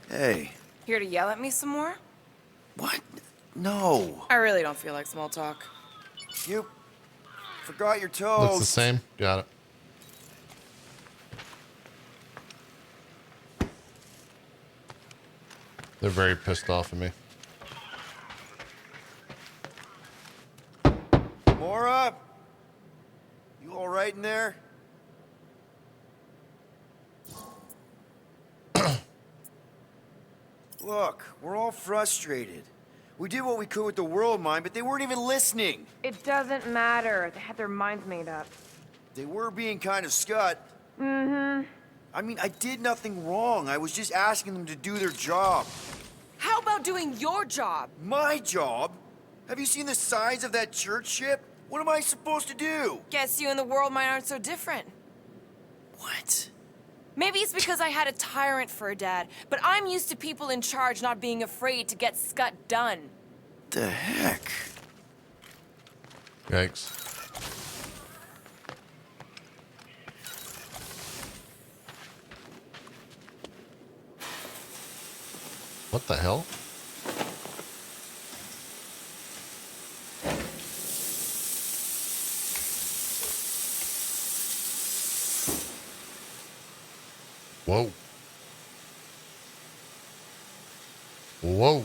Hey, Here to yell at me some more? what? No. I really don't feel like small talk. You forgot your Looks toes. the same. Got it. They're very pissed off at me. Mora? You all right in there? Look, we're all frustrated. We did what we could with the world mind, but they weren't even listening. It doesn't matter. They had their minds made up. They were being kind of scut. Mm-hmm. I mean, I did nothing wrong. I was just asking them to do their job. How about doing your job? My job? Have you seen the size of that church ship? What am I supposed to do? Guess you and the world mind aren't so different. What? Maybe it's because I had a tyrant for a dad, but I'm used to people in charge not being afraid to get scut done. The heck? Yikes. What the hell? Whoa. Whoa.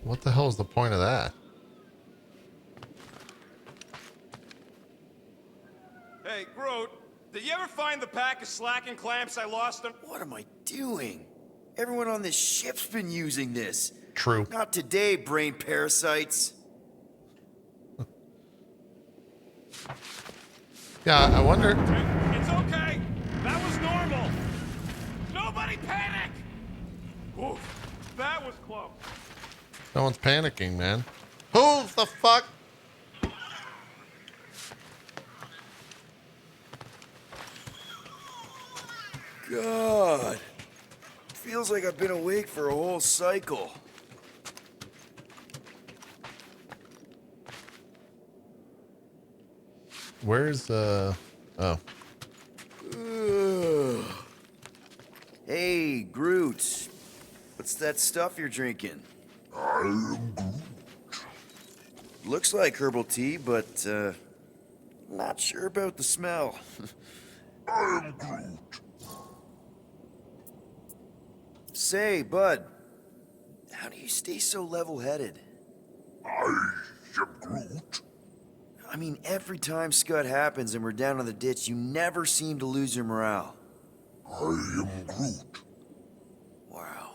What the hell is the point of that? Hey, Groot, did you ever find the pack of slacking clamps I lost on? What am I doing? Everyone on this ship's been using this. True. Not today, brain parasites. Yeah, I wonder. It's okay. That was normal. Nobody panic! Oof, that was close. No one's panicking, man. Who the fuck? God. Feels like I've been awake for a whole cycle. Where's oh. Ugh. Hey, Groot. What's that stuff you're drinking? I am Groot. Looks like herbal tea, but not sure about the smell. I am Groot. Say, bud, how do you stay so level-headed? I am Groot. I mean, every time Scud happens and we're down in the ditch, you never seem to lose your morale. I am Groot. Wow.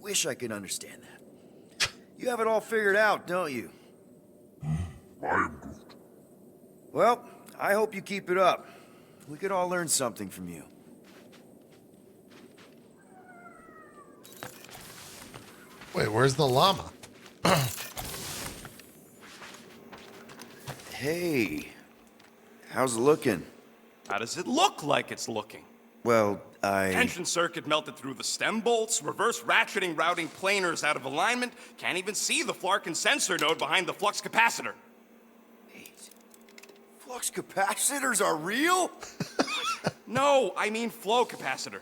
Wish I could understand that. You have it all figured out, don't you? I am Groot. Well, I hope you keep it up. We could all learn something from you. Wait, where's the llama? Hey, how's it looking? How does it look like it's looking? Well, Tension circuit melted through the stem bolts, reverse ratcheting routing planers out of alignment, can't even see the Flarkin sensor node behind the flux capacitor. Wait. Flux capacitors are real? No, I mean flow capacitor.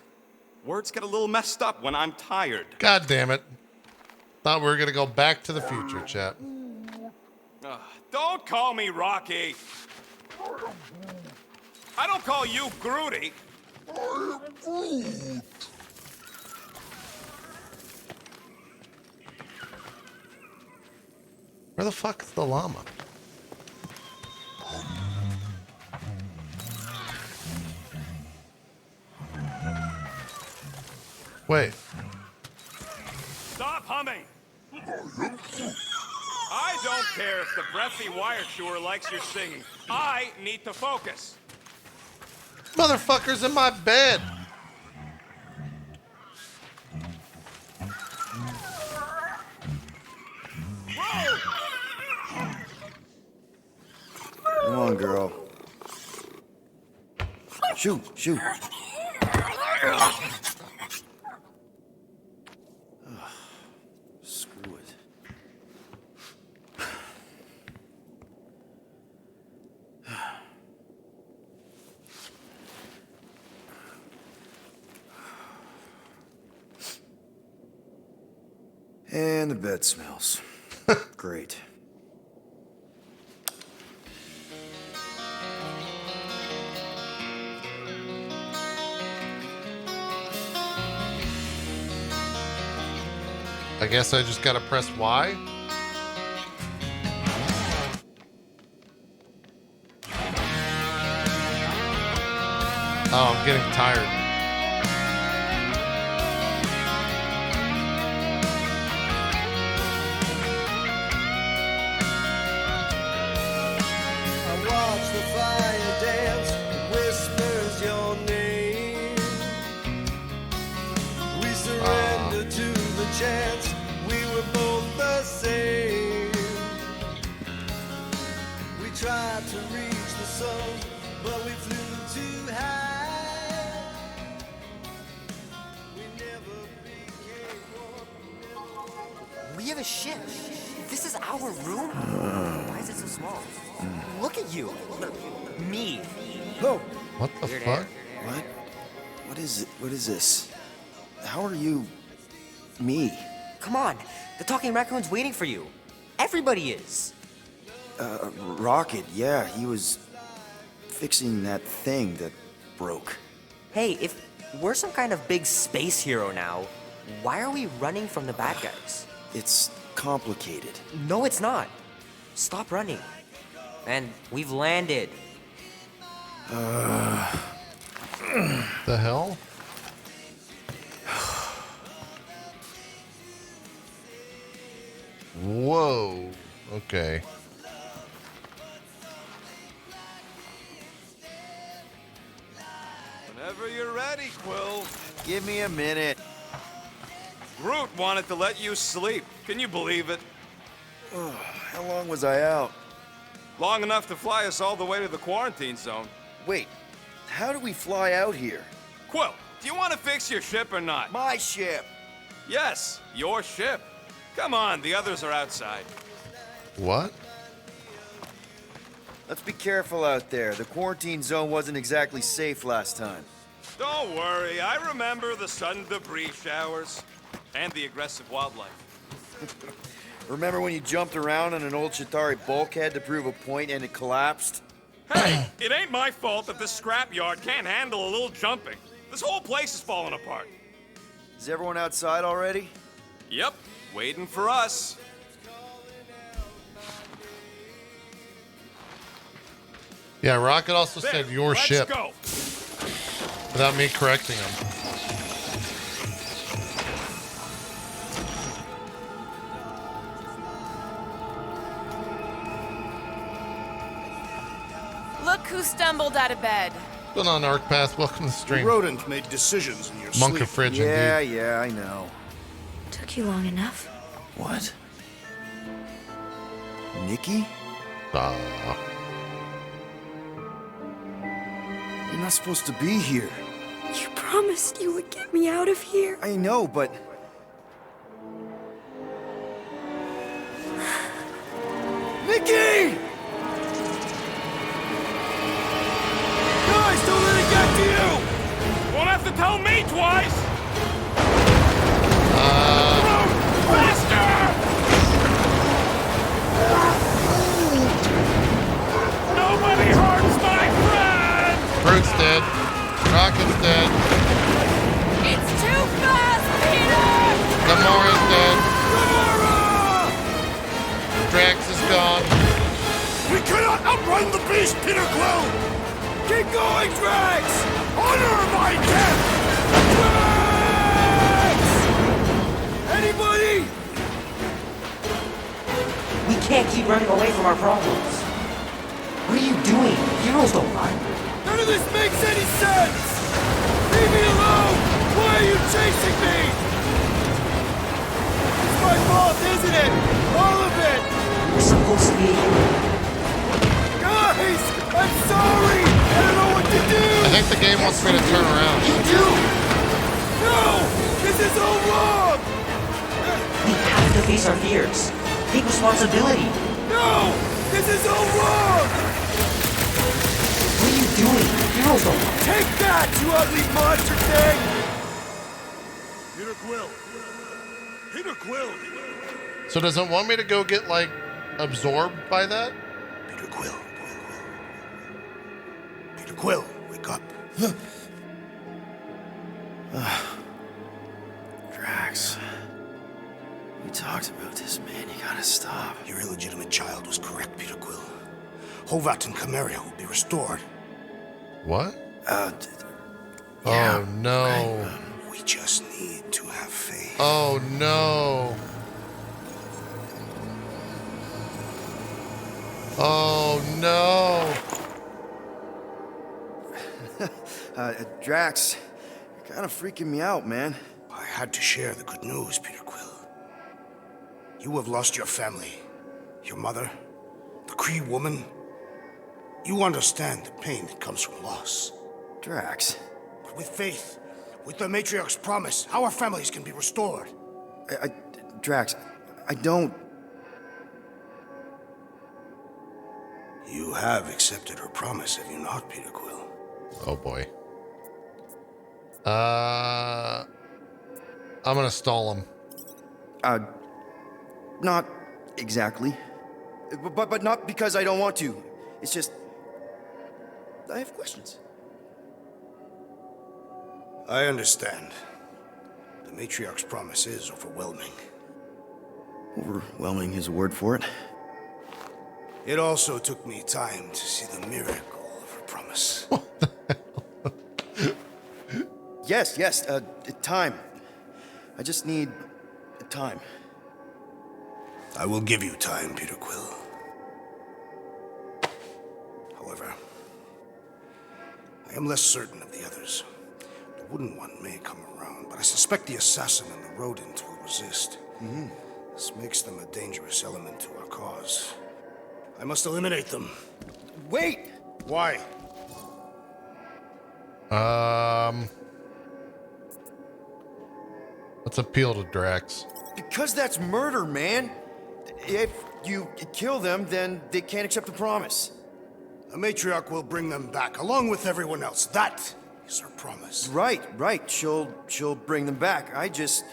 Words get a little messed up when I'm tired. God damn it. Thought we were gonna go back to the future, chat. Don't call me Rocky. I don't call you Groody. I am Groot. Where the fuck is the llama? Wait. Stop humming. I don't care if the breathy wire chewer likes your singing. I need to focus. Motherfucker's in my bed. Come on, girl. Shoot, shoot. Screw it. And the bed smells. Great. I guess I just gotta press Y. Oh, I'm getting tired. surrender to the chance we were both the same. We tried to reach the sun, but we flew too high. We never became one. We have a ship. This is our room? Why is it so small? Look at you. Me. Oh. What the Weird fuck? hair. What? What is it? What is this? How are you... me? Come on. The talking raccoon's waiting for you. Everybody is. Rocket, yeah, he was fixing that thing that broke. Hey, if we're some kind of big space hero now, why are we running from the bad guys? It's complicated. No, it's not. Stop running. And we've landed. The hell? Whoa. Okay. Whenever you're ready, Quill. Give me a minute. Groot wanted to let you sleep. Can you believe it? How long was I out? Long enough to fly us all the way to the quarantine zone. Wait, how do we fly out here? Quill, do you want to fix your ship or not? My ship. Yes, your ship. Come on, the others are outside. What? Let's be careful out there. The quarantine zone wasn't exactly safe last time. Don't worry, I remember the sudden debris showers and the aggressive wildlife. Remember when you jumped around on an old Chitauri bulkhead to prove a point and it collapsed? Hey, it ain't my fault that this scrapyard can't handle a little jumping. This whole place is falling apart. Is everyone outside already? Yep, waiting for us. Yeah, Rocket also There, said your let's ship go. without me correcting him. Look who stumbled out of bed. What's going on, Arc Path? Welcome to the stream. Rodent made decisions in your Monk sleep. of Fridge, Yeah, indeed. yeah, I know. Took you long enough. What? Nikki? You're not supposed to be here. You promised you would get me out of here. I know, but... Nikki! Guys, don't let it get to you! Won't have to tell me twice! Faster! Nobody hurts my friend! Groot's dead. Rocket's dead. It's too fast, Peter! Gamora's dead. Drax is gone. We cannot outrun the beast, Peter Quill! Keep going, Drax! Honor my death! Drax! Anybody? We can't keep running away from our problems. What are you doing? Heroes don't run. None of this makes any sense! Leave me alone! Why are you chasing me? It's my fault, isn't it? All of it! We're supposed to be. Guys! I'm sorry! I don't know what to do! I think the game wants me to turn around. You do! No! This is all wrong! We have to face our fears. Take responsibility. No! This is all wrong! What are you doing? Heroes don't run. Take that, you ugly monster thing! Peter Quill. Peter Quill. So does it want me to go get, like, absorbed by that? Peter Quill. Peter Quill, wake up. Drax. We talked about this, man. You gotta stop. Your illegitimate child was correct, Peter Quill. Hovat and Cameria will be restored. What? Yeah, Oh, no. okay. We just need to have faith. Oh, no. Oh, no. Drax, you're kind of freaking me out, man. I had to share the good news, Peter Quill. You have lost your family, your mother, the Kree woman. You understand the pain that comes from loss. Drax. But with faith, with the Matriarch's promise, our families can be restored. Drax, I don't... You have accepted her promise, have you not, Peter Quill? Oh boy. I'm gonna stall him. Not exactly. But not because I don't want to. It's just... I have questions. I understand. The Matriarch's promise is overwhelming. Overwhelming is a word for it. It also took me time to see the miracle of her promise. Yes, time. I just need time. I will give you time, Peter Quill. However, I am less certain of the others. The Wooden One may come around, but I suspect the assassin and the rodent will resist. This makes them a dangerous element to our cause. I must eliminate them. Wait! Why? Let's appeal to Drax. Because that's murder, man. If you kill them, then they can't accept the promise. The Matriarch will bring them back, along with everyone else. That is her promise. Right. She'll bring them back. I just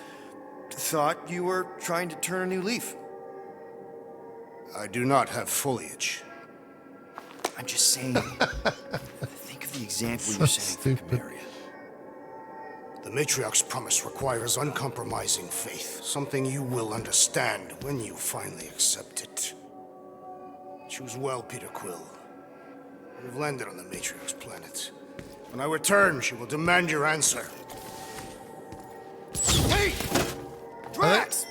thought you were trying to turn a new leaf. I do not have foliage. I'm just saying. Think of the example you're setting for Camaria. The Matriarch's promise requires uncompromising faith, something you will understand when you finally accept it. Choose well, Peter Quill. We've landed on the Matriarch's planet. When I return, she will demand your answer. Hey! Drax!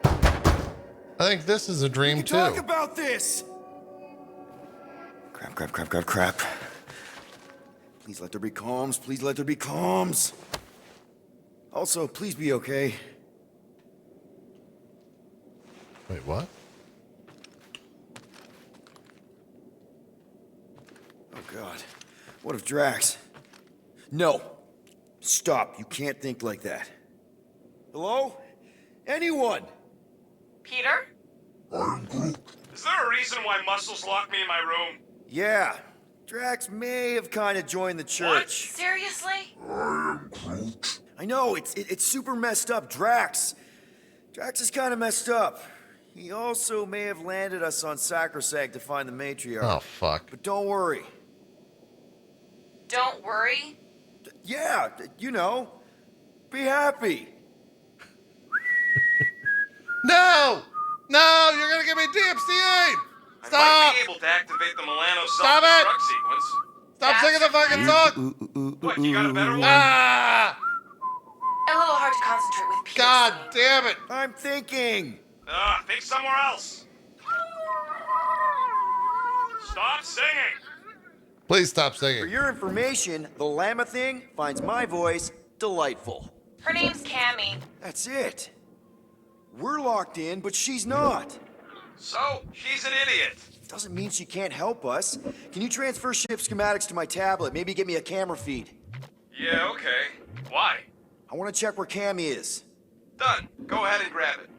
I think this is a dream, too. Talk about this! Crap. Please let there be calms. Please let there be calms. Also, please be okay. Wait, what? Oh, God. What if Drax... No. Stop. You can't think like that. Hello? Anyone? Peter? Is there a reason why Muscles locked me in my room? Yeah. Drax may have kind of joined the church. What? Seriously? I know, it's super messed up. Drax is kind of messed up. He also may have landed us on Sacrosanct to find the Matriarch. Oh, fuck. But don't worry. Don't worry? Yeah, you know. Be happy. No! No! You're gonna give me DMCA! Stop! I might be able to activate the Milano Stop it! self-destruct sequence. Stop singing the fucking song! What, you got a better one? Ah! A little hard to concentrate with Peter. God damn it! I'm thinking. Think somewhere else. Stop singing! Please stop For singing. your information, the llama thing finds my voice delightful. Her name's Cammy. That's it. We're locked in, but she's not. So, she's an idiot. Doesn't mean she can't help us. Can you transfer ship schematics to my tablet? Maybe get me a camera feed. Yeah, okay. Why? I want to check where Cammy is. Done. Go ahead and grab it.